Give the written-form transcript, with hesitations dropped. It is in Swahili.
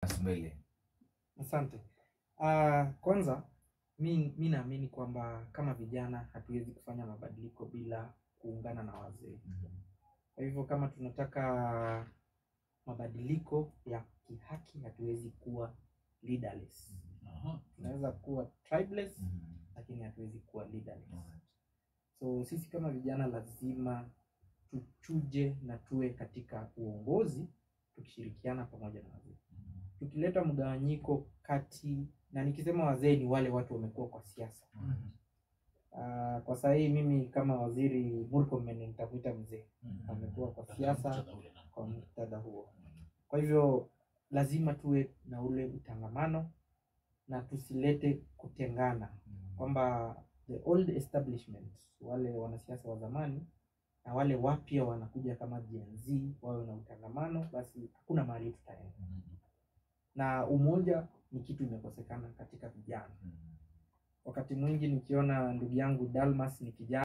Mbele. Asante. Kwanza mi naamini kwamba kama vijana hatuwezi kufanya mabadiliko bila kuungana na wazee. Kwa hivyo kama tunataka mabadiliko ya kihaki hatuwezi kuwa leaderless. Tunaweza kuwa tribeless lakini hatuwezi kuwa leaderless. So sisi kama vijana lazima tuchuje na tuwe katika uongozi tukishirikiana pamoja na wazee. Tukileta mgawanyiko kati, na nikisema wazee ni wale watu wamekuwa kwa siasa. Kwa sahi mimi kama waziri Murkomen nitamuita mzee. Amekuwa kwa siasa kwa muktadha huo. Kwa hivyo lazima tuwe na ule utangamano na tusilete kutengana. Kwamba the old establishment, wale wanasiasa wa zamani na wale wapya wanakuja kama Gen Z wawe na utangamano, basi hakuna mahali tutaenda. Na umoja ni kitu imekosekana katika vijana. Wakati mwingi nikiona ndugu yangu Dalmas ni kijana